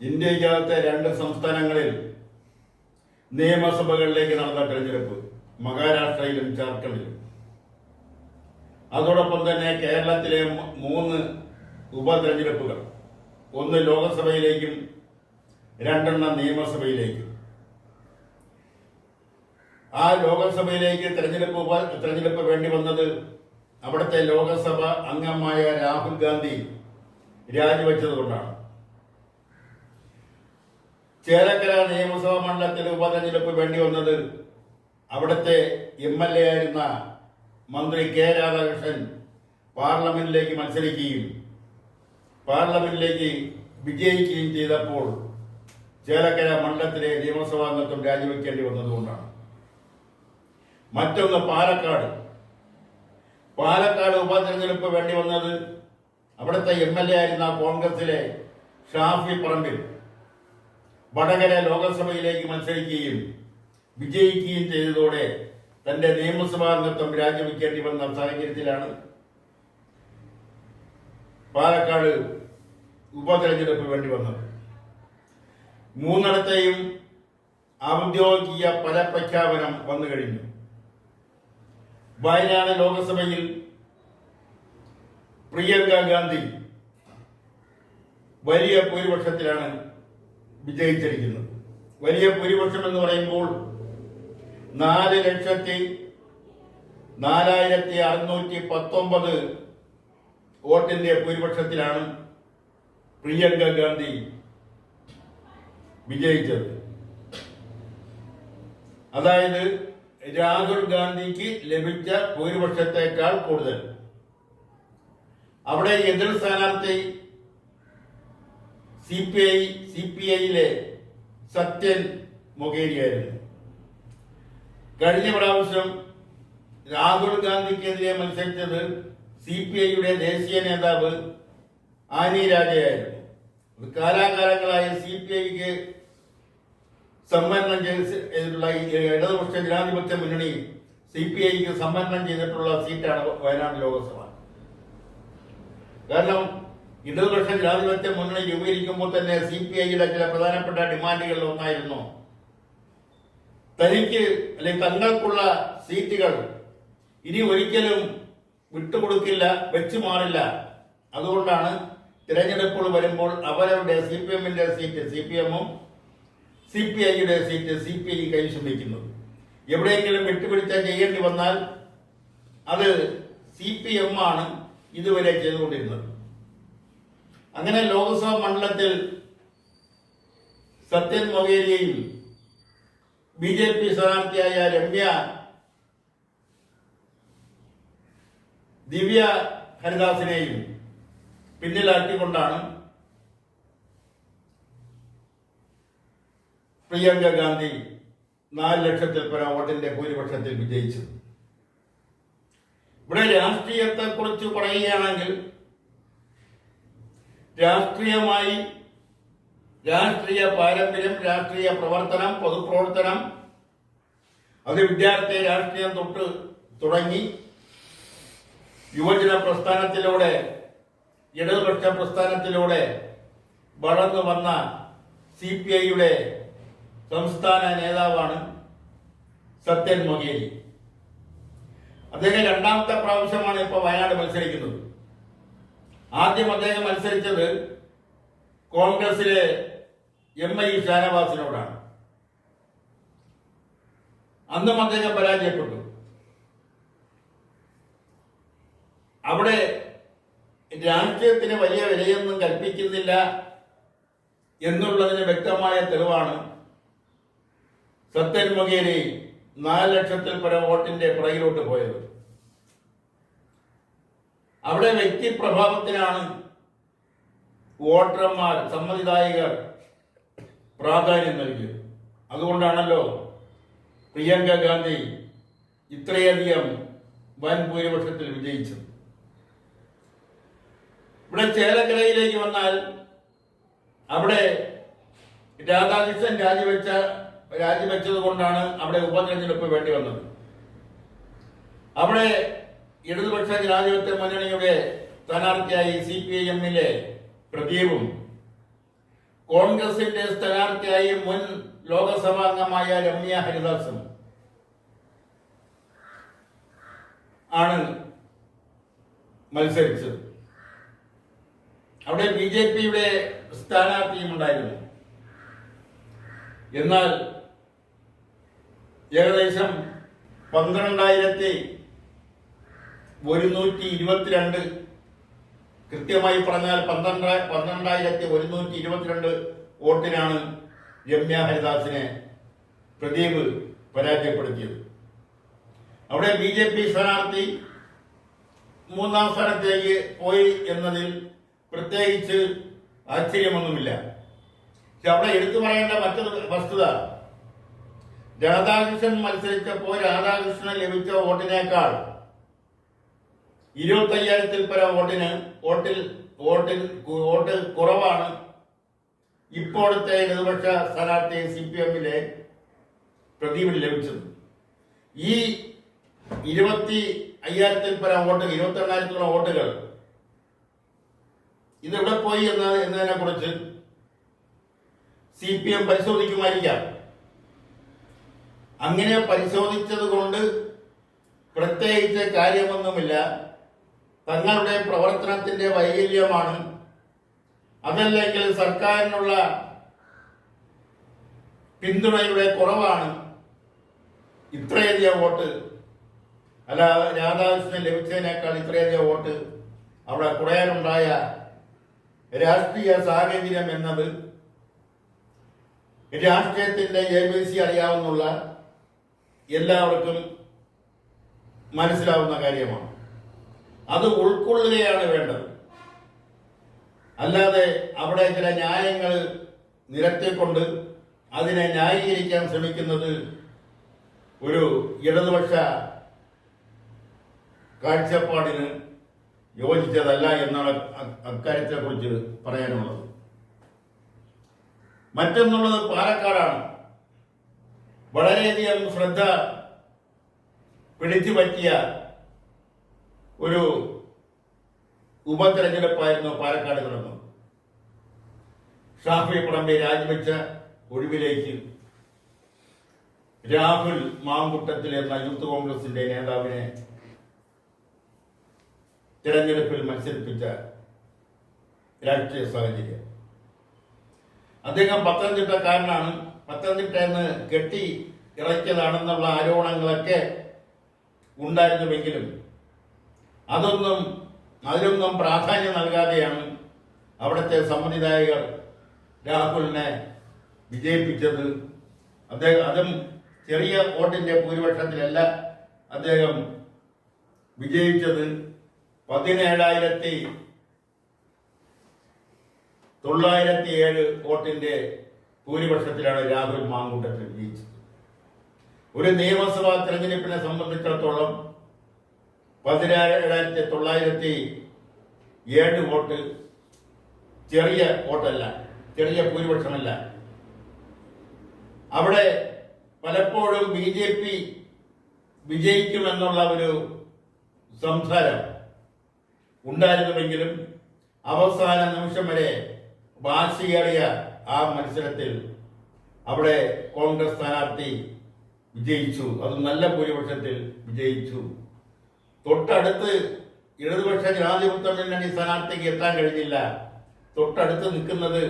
ഇന്ത്യക്കകത്തെ 2 സംസ്ഥാനങ്ങളിൽ നിയമസഭകളിലേക്ക് നടന്ന തെരഞ്ഞെടുപ്പ്, മഹാരാഷ്ട്രയിലും ജാർഖണ്ഡിലും. അതോടൊപ്പം തന്നെ കേരളത്തിലെ 3 ഉപതെരഞ്ഞെടുപ്പുകൾ, 1 ലോകസഭയിലേക്കും 2 നിയമസഭയിലേക്കും. ആ ലോകസഭയിലേക്ക് തെരഞ്ഞെടുപ്പ് വേണ്ടി വന്നത് അവിടുത്തെ ലോകസഭ അംഗമായ രാഹുൽ ഗാന്ധി രാജിവെച്ചതുകൊണ്ടാണ്. ചേലക്കര നിയമസഭാ മണ്ഡലത്തിൽ ഉപതെരഞ്ഞെടുപ്പ് വേണ്ടി വന്നത് അവിടുത്തെ MLA ആയിരുന്ന മന്ത്രി കെ രാധാകൃഷ്ണൻ പാർലമെന്റിലേക്ക് മത്സരിക്കുകയും പാർലമെന്റിലേക്ക് വിജയിക്കുകയും ചെയ്തപ്പോൾ ചേലക്കര മണ്ഡലത്തിലെ നിയമസഭാ അംഗത്വം രാജിവെക്കേണ്ടി വന്നതുകൊണ്ടാണ്. മറ്റൊന്ന് പാലക്കാട് ഉപതെരഞ്ഞെടുപ്പ് വേണ്ടി വന്നത് അവിടുത്തെ MLA ആയിരുന്ന കോൺഗ്രസിലെ ഷാഫി പറമ്പിൽ വടകര ലോകസഭയിലേക്ക് മത്സരിക്കുകയും വിജയിക്കുകയും ചെയ്തതോടെ തന്റെ നിയമസഭാ അംഗത്വം രാജിവെക്കേണ്ടി വന്ന സാഹചര്യത്തിലാണ് പാലക്കാട് ഉപതെരഞ്ഞെടുപ്പ് വേണ്ടി വന്നത്. 3 ഔദ്യോഗിക ഫലപ്രഖ്യാപനം വന്നു കഴിഞ്ഞു. വയനാട് ലോകസഭയിൽ പ്രിയങ്ക ഗാന്ധി വലിയ ഭൂരിപക്ഷത്തിലാണ് വിജയിച്ചിരിക്കുന്നത്. വലിയ ഭൂരിപക്ഷം എന്ന് പറയുമ്പോൾ 4,04,619 വോട്ടിന്റെ ഭൂരിപക്ഷത്തിലാണ് പ്രിയങ്ക ഗാന്ധി വിജയിച്ചത്. അതായത് രാഹുൽ ഗാന്ധിക്ക് ലഭിച്ച ഭൂരിപക്ഷത്തെക്കാൾ കൂടുതൽ. അവിടെ എതിർ സ്ഥാനാർത്ഥി CPIയിലെ സത്യൻ മൊകേരിയായിരുന്നു. കഴിഞ്ഞ പ്രാവശ്യം രാഹുൽ ഗാന്ധിക്കെതിരെ മത്സരിച്ചത് CPIയുടെ ദേശീയ നേതാവ് ആനി രാജയായിരുന്നു. കാലാകാലങ്ങളായി CPIക്ക് സംവരണം ചെയ്തിട്ടുള്ള ഇടതുപക്ഷ ജനാധിപത്യ മുന്നണി CPIക്ക് സംവരണം ചെയ്തിട്ടുള്ള സീറ്റാണ് വയനാട് ലോകസഭ. കാരണം ഇടതുപക്ഷ ജനാധിപത്യ മുന്നണി രൂപീകരിക്കുമ്പോൾ തന്നെ CPIയുടെ ചില പ്രധാനപ്പെട്ട ഡിമാൻഡുകളിൽ ഒന്നായിരുന്നു തനിക്ക് അല്ലെങ്കിൽ തങ്ങൾക്കുള്ള സീറ്റുകൾ ഇനി ഒരിക്കലും വിട്ടുകൊടുക്കില്ല, വെച്ചു മാറില്ല. അതുകൊണ്ടാണ് തിരഞ്ഞെടുപ്പുകൾ വരുമ്പോൾ അവരവരുടെ CPMന്റെ സീറ്റ് CPMഉം CPIയുടെ സീറ്റ് CPI കൈവശം വയ്ക്കുന്നത്. എവിടെയെങ്കിലും വിട്ടുപിടിച്ച ചെയ്യേണ്ടി വന്നാൽ അത് CPM ആണ് ഇതുവരെ ചെയ്തുകൊണ്ടിരുന്നത്. അങ്ങനെ ലോക്സഭാ മണ്ഡലത്തിൽ സത്യൻ മൊകേരിയെയും BJP സ്ഥാനാർത്ഥിയായ ദിവ്യ ഹരിദാസിനെയും പിന്നിലാക്കിക്കൊണ്ടാണ് പ്രിയങ്ക ഗാന്ധി 4 ലക്ഷത്തിൽ പരം വോട്ടിന്റെ ഭൂരിപക്ഷത്തിൽ വിജയിച്ചത്. ഇവിടെ രാഷ്ട്രീയത്തെക്കുറിച്ച് പറയുകയാണെങ്കിൽ രാഷ്ട്രീയമായി രാഷ്ട്രീയ പാരമ്പര്യം, രാഷ്ട്രീയ പ്രവർത്തനം, പൊതുപ്രവർത്തനം, അത് വിദ്യാർത്ഥി രാഷ്ട്രീയം തൊട്ട് തുടങ്ങി യുവജന പ്രസ്ഥാനത്തിലൂടെ ഇടതുപക്ഷ പ്രസ്ഥാനത്തിലൂടെ വളർന്നു വന്ന CPIയുടെ സംസ്ഥാന നേതാവാണ് സത്യൻ മൊകേരി. അദ്ദേഹം 2ാമത്തെ പ്രാവശ്യമാണ് ഇപ്പോൾ വയനാട് മത്സരിക്കുന്നത്. ആദ്യം അദ്ദേഹം മത്സരിച്ചത് കോൺഗ്രസിലെ MI ഷാനവാസിനോടാണ്. അന്നും അദ്ദേഹം പരാജയപ്പെട്ടു. അവിടെ രാഷ്ട്രീയത്തിന് വലിയ വിലയൊന്നും കൽപ്പിക്കുന്നില്ല എന്നുള്ളതിന് വ്യക്തമായ തെളിവാണ് സത്യൻ മൊകേരി 4 ലക്ഷത്തിൽ പരം വോട്ടിന്റെ പുറകിലോട്ട് പോയത്. അവിടെ വ്യക്തിപ്രഭാവത്തിനാണ് വോട്ടർമാർ, സമ്മതിദായകർ പ്രാധാന്യം നൽകിയത്. അതുകൊണ്ടാണല്ലോ പ്രിയങ്ക ഗാന്ധി ഇത്രയധികം വൻ ഭൂരിപക്ഷത്തിൽ വിജയിച്ചത്. ഇവിടെ ചേലക്കരയിലേക്ക് വന്നാൽ അവിടെ രാധാകൃഷ്ണൻ രാജിവെച്ചത് കൊണ്ടാണ് അവിടെ ഉപതെരഞ്ഞെടുപ്പ് വേണ്ടി വന്നത്. അവിടെ ഇടതുപക്ഷ ജനാധിപത്യ മുന്നണിയുടെ സ്ഥാനാർത്ഥിയായി CPIMലെ പ്രദീപും കോൺഗ്രസിന്റെ സ്ഥാനാർത്ഥിയായി മുൻ ലോകസഭാംഗമായ രമ്യ ഹരിദാസും ആണ് മത്സരിച്ചത്. അവിടെ BJPയുടെ സ്ഥാനാർത്ഥിയും ഉണ്ടായിരുന്നു. എന്നാൽ ഏകദേശം 12,122, കൃത്യമായി പറഞ്ഞാൽ 12,122 വോട്ടിനാണ് രമ്യ ഹരിദാസിനെ പ്രദീപ് പരാജയപ്പെടുത്തിയത്. അവിടെ BJP സ്ഥാനാർത്ഥി 3ാം സ്ഥാനത്തേക്ക് പോയി എന്നതിൽ പ്രത്യേകിച്ച് ആശ്ചര്യമൊന്നുമില്ല. പക്ഷെ അവിടെ എടുത്തു പറയേണ്ട മറ്റൊരു വസ്തുത, രാധാകൃഷ്ണൻ മത്സരിച്ചപ്പോൾ രാധാകൃഷ്ണൻ ലഭിച്ച വോട്ടിനേക്കാൾ 25,000-ൽ പരം വോട്ട് കുറവാണ് ഇപ്പോഴത്തെ ഇടതുപക്ഷ സ്ഥാനാർത്ഥി CPM-ലെ പ്രദീപിന് ലഭിച്ചത്. ഈ 25,000-ൽ പരം വോട്ടുകൾ, 22,000-ത്തോളം വോട്ടുകൾ ഇതെവിടെ പോയി എന്നതിനെ കുറിച്ച് CPM പരിശോധിക്കുമായിരിക്കാം. അങ്ങനെ പരിശോധിച്ചത് കൊണ്ട് പ്രത്യേകിച്ച് കാര്യമൊന്നുമില്ല. തങ്ങളുടെ പ്രവർത്തനത്തിന്റെ വൈകല്യമാണ്, അതല്ലെങ്കിൽ സർക്കാരിനുള്ള പിന്തുണയുടെ കുറവാണ് ഇത്രയധികം വോട്ട്, അല്ല രാധാകൃഷ്ണൻ ലഭിച്ചതിനേക്കാൾ ഇത്രയധികം വോട്ട് അവിടെ കുറയാനുണ്ടായ രാഷ്ട്രീയ സാഹചര്യം എന്നത് രാഷ്ട്രീയത്തിന്റെ ABC അറിയാവുന്ന എല്ലാവർക്കും മനസ്സിലാവുന്ന കാര്യമാണ്. അത് ഉൾക്കൊള്ളുകയാണ് വേണ്ടത്. അല്ലാതെ അവിടെ ചില ന്യായങ്ങൾ നിരത്തിക്കൊണ്ട് അതിനെ ന്യായീകരിക്കാൻ ശ്രമിക്കുന്നത് ഒരു ഇടതുപക്ഷ കാഴ്ചപ്പാടിന് യോജിച്ചതല്ല എന്നാണ് അക്കാര്യത്തെ കുറിച്ച് പറയാനുള്ളത്. മറ്റൊന്നുള്ളത് പാലക്കാടാണ്. വളരെയധികം ശ്രദ്ധ പിടിച്ചു പറ്റിയ ഒരു ഉപതെരഞ്ഞെടുപ്പായിരുന്നു പാലക്കാട് നടന്നത്. ഷാഫി പറമ്പിൽ രാജിവെച്ച ഒഴിവിലേക്ക് രാഹുൽ മാങ്കുട്ടത്തിൽ എന്ന യൂത്ത് കോൺഗ്രസിന്റെ നേതാവിനെ തിരഞ്ഞെടുപ്പിൽ മത്സരിപ്പിച്ച രാഷ്ട്രീയ സാഹചര്യം. അദ്ദേഹം പത്തനംതിട്ടക്കാരനാണ്. പത്തനംതിട്ടയെന്ന് കെട്ടി ഇറക്കിയതാണെന്നുള്ള ആരോപണങ്ങളൊക്കെ ഉണ്ടായിരുന്നുവെങ്കിലും അതിനൊന്നും പ്രാധാന്യം നൽകാതെയാണ് അവിടുത്തെ സമ്മതിദായകർ രാഹുലിനെ വിജയിപ്പിച്ചത്. അതും ചെറിയ വോട്ടിന്റെ ഭൂരിപക്ഷത്തിലല്ല അദ്ദേഹം വിജയിച്ചത്. 17,907 വോട്ടിന്റെ ഭൂരിപക്ഷത്തിലാണ് രാഹുൽ മാങ്കൂട്ടത്തിൽ വിജയിച്ചത്. ഒരു നിയമസഭാ തെരഞ്ഞെടുപ്പിനെ സംബന്ധിച്ചിടത്തോളം 17,907 വോട്ട് ചെറിയ വോട്ടല്ല, ചെറിയ ഭൂരിപക്ഷമല്ല. അവിടെ പലപ്പോഴും BJP വിജയിക്കുമെന്നുള്ള ഒരു സംസാരം ഉണ്ടായിരുന്നുവെങ്കിലും അവസാന നിമിഷം വരെ വാശിയേറിയ ആ മത്സരത്തിൽ അവിടെ കോൺഗ്രസ് സ്ഥാനാർത്ഥി വിജയിച്ചു. അത് നല്ല ഭൂരിപക്ഷത്തിൽ വിജയിച്ചു. തൊട്ടടുത്ത് ഇടതുപക്ഷ ജനാധിപത്യ മുന്നണി സ്ഥാനാർത്ഥിക്ക് എത്താൻ കഴിഞ്ഞില്ല. തൊട്ടടുത്ത് നിൽക്കുന്നത്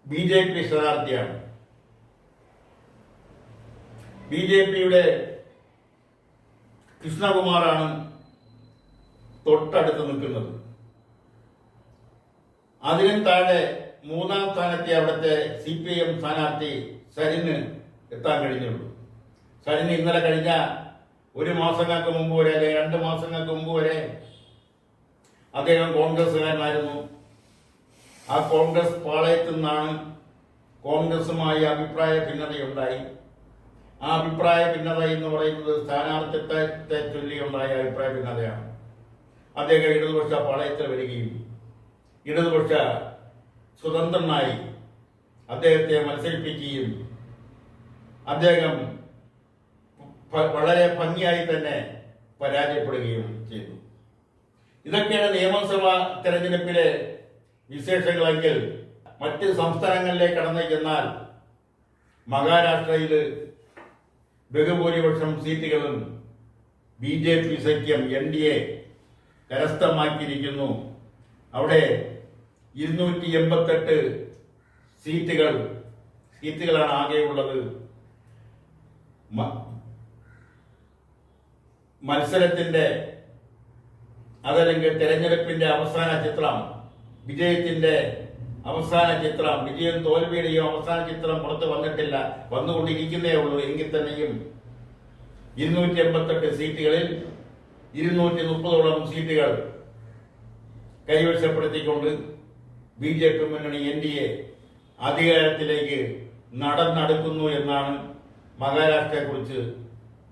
BJP സ്ഥാനാർത്ഥിയാണ്. BJPയുടെ കൃഷ്ണകുമാറാണ് തൊട്ടടുത്ത് നിൽക്കുന്നത്. അതിനും താഴെ 3ാം സ്ഥാനത്തെ അവിടുത്തെ CPM സ്ഥാനാർത്ഥി സരിന് എത്താൻ കഴിഞ്ഞുള്ളൂ. സരിന് ഇന്നലെ കഴിഞ്ഞ 1 മാസങ്ങൾക്ക് മുമ്പ് വരെ, അല്ലെങ്കിൽ 2 മാസങ്ങൾക്ക് മുമ്പ് വരെ അദ്ദേഹം കോൺഗ്രസ്സുകാരനായിരുന്നു. ആ കോൺഗ്രസ് പാളയത്തിൽ നിന്നാണ് കോൺഗ്രസുമായി അഭിപ്രായ ഭിന്നതയുണ്ടായി. ആ അഭിപ്രായ ഭിന്നത എന്ന് പറയുന്നത് സ്ഥാനാർത്ഥിത്വത്തെ ചൊല്ലിയുണ്ടായ അഭിപ്രായ ഭിന്നതയാണ്. അദ്ദേഹം ഇടതുപക്ഷ പാളയത്തിൽ വരികയും ഇടതുപക്ഷ സ്വതന്ത്രനായി അദ്ദേഹത്തെ മത്സരിപ്പിക്കുകയും അദ്ദേഹം വളരെ ഭംഗിയായി തന്നെ പരാജയപ്പെടുകയും ചെയ്തു. ഇതൊക്കെയാണ് നിയമസഭാ തെരഞ്ഞെടുപ്പിലെ വിശേഷങ്ങളെങ്കിൽ മറ്റ് സംസ്ഥാനങ്ങളിലേക്ക് കടന്നു ചെന്നാൽ മഹാരാഷ്ട്രയിൽ ബഹുഭൂരിപക്ഷം സീറ്റുകളും BJP സഖ്യം NDA കരസ്ഥമാക്കിയിരിക്കുന്നു. അവിടെ 288 സീറ്റുകളാണ് ആകെയുള്ളത്. മത്സരത്തിന്റെ അതല്ലെങ്കിൽ തെരഞ്ഞെടുപ്പിന്റെ അവസാന ചിത്രം, വിജയത്തിന്റെ അവസാന ചിത്രം, വിജയം തോൽവിയുടെയും അവസാന ചിത്രം പുറത്ത് വന്നിട്ടില്ല, വന്നുകൊണ്ടിരിക്കുന്നേ ഉള്ളൂ. എങ്കിൽ തന്നെയും 288 സീറ്റുകളിൽ 230ഓളം സീറ്റുകൾ കൈവശപ്പെടുത്തിക്കൊണ്ട് BJP മുന്നണി NDA അധികാരത്തിലേക്ക് നടന്നെടുക്കുന്നു എന്നാണ് മഹാരാഷ്ട്രയെക്കുറിച്ച്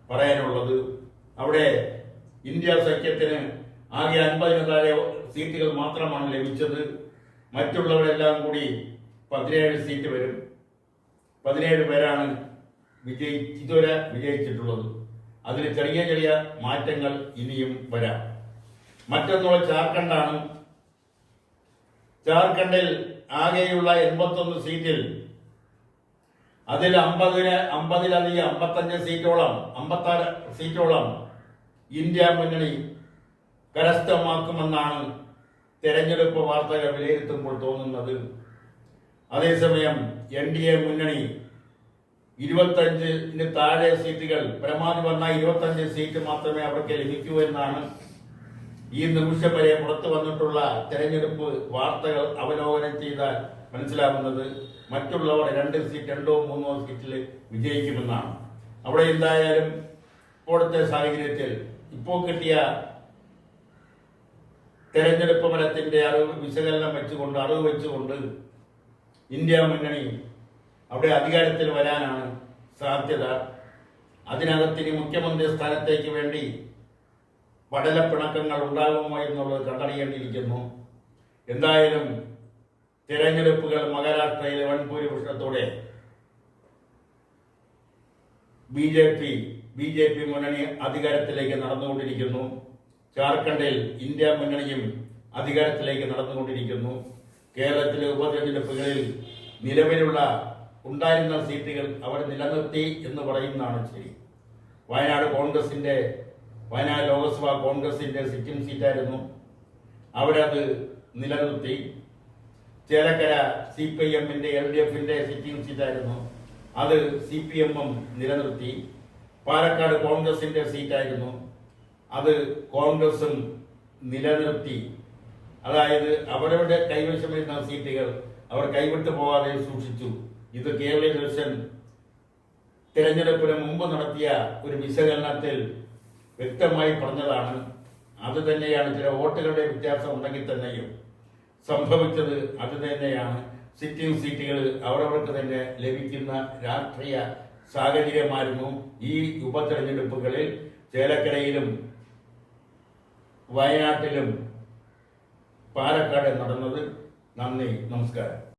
പറയാനുള്ളത്. അവിടെ ഇന്ത്യ സഖ്യത്തിന് ആകെ 50 താഴെ സീറ്റുകൾ മാത്രമാണ് ലഭിച്ചത്. മറ്റുള്ളവരെല്ലാം കൂടി 17 സീറ്റ് വരും. 17 പേരാണ് ഇതുവരെ വിജയിച്ചിട്ടുള്ളത്. അതിൽ ചെറിയ ചെറിയ മാറ്റങ്ങൾ ഇനിയും വരാം. മറ്റൊന്നുള്ള ജാർഖണ്ഡാണ്. ജാർഖണ്ഡിൽ ആകെയുള്ള 81 സീറ്റിൽ അതിൽ 50-ലധികം 56 സീറ്റോളം ഇന്ത്യ മുന്നണി കരസ്ഥമാക്കുമെന്നാണ് തെരഞ്ഞെടുപ്പ് വാർത്തകൾ വിലയിരുത്തുമ്പോൾ തോന്നുന്നത്. അതേസമയം NDA മുന്നണി 25-ന് താഴെ സീറ്റുകൾ, പരമാവധി വന്നാൽ 25 സീറ്റ് മാത്രമേ അവർക്ക് ലഭിക്കൂ എന്നാണ് ഈ നിമിഷം വരെ പുറത്തു വന്നിട്ടുള്ള തെരഞ്ഞെടുപ്പ് വാർത്തകൾ അവലോകനം ചെയ്താൽ മനസ്സിലാവുന്നത്. മറ്റുള്ളവർ 2 സീറ്റ് 2-3 സീറ്റിൽ വിജയിക്കുമെന്നാണ്. അവിടെ എന്തായാലും ഇപ്പോഴത്തെ സാഹചര്യത്തിൽ ഇപ്പോൾ കിട്ടിയ തെരഞ്ഞെടുപ്പ് ഫലത്തിന്റെ വിശകലനം വെച്ചുകൊണ്ട് ഇന്ത്യ മുന്നണി അവിടെ അധികാരത്തിൽ വരാനാണ് സാധ്യത. അതിനകത്തിന് മുഖ്യമന്ത്രി സ്ഥാനത്തേക്ക് വേണ്ടി പടലപ്പിണക്കങ്ങൾ ഉണ്ടാകുമോ എന്നുള്ളത് കണ്ടറിയേണ്ടിയിരിക്കുന്നു. എന്തായാലും തെരഞ്ഞെടുപ്പുകൾ മഹാരാഷ്ട്രയിലെ വൻ ഭൂരിപക്ഷത്തോടെ BJP മുന്നണി അധികാരത്തിലേക്ക് നടന്നുകൊണ്ടിരിക്കുന്നു. ജാർഖണ്ഡിൽ ഇന്ത്യ മുന്നണിയും അധികാരത്തിലേക്ക് നടന്നുകൊണ്ടിരിക്കുന്നു. കേരളത്തിലെ ഉപതെരഞ്ഞെടുപ്പുകളിൽ നിലവിലുള്ള ഉണ്ടായിരുന്ന സീറ്റുകൾ അവർ നിലനിർത്തി എന്ന് പറയുന്നതാണ് ശരി. വയനാട് ലോക്സഭ കോൺഗ്രസിന്റെ സിറ്റിംഗ് സീറ്റായിരുന്നു, അവരത് നിലനിർത്തി. ചേലക്കര CPIM-ന്റെ LDF-ന്റെ സിറ്റിംഗ് സീറ്റായിരുന്നു, അത് CPM-ഉം നിലനിർത്തി. പാലക്കാട് കോൺഗ്രസിന്റെ സീറ്റായിരുന്നു, അത് കോൺഗ്രസും നിലനിർത്തി. അതായത് അവരവരുടെ കൈവശമിരുന്ന സീറ്റുകൾ അവർ കൈവിട്ടു പോകാതെ സൂക്ഷിച്ചു. ഇത് കേരളീയ ദർശൻ തെരഞ്ഞെടുപ്പിന് മുമ്പ് നടത്തിയ ഒരു വിശകലനത്തിൽ വ്യക്തമായി പറഞ്ഞതാണ്. അത് തന്നെയാണ്, ചില വോട്ടുകളുടെ വ്യത്യാസം ഉണ്ടെങ്കിൽ തന്നെയും സംഭവിച്ചത് അത് തന്നെയാണ്. സിറ്റിംഗ് സീറ്റുകൾ അവരവർക്ക് തന്നെ ലഭിക്കുന്ന രാഷ്ട്രീയ സാഹചര്യമായിരുന്നു ഈ ഉപതെരഞ്ഞെടുപ്പുകളിൽ ചേലക്കരയിലും വയനാട്ടിലും പാലക്കാട് നടന്നത്. നന്ദി, നമസ്കാരം.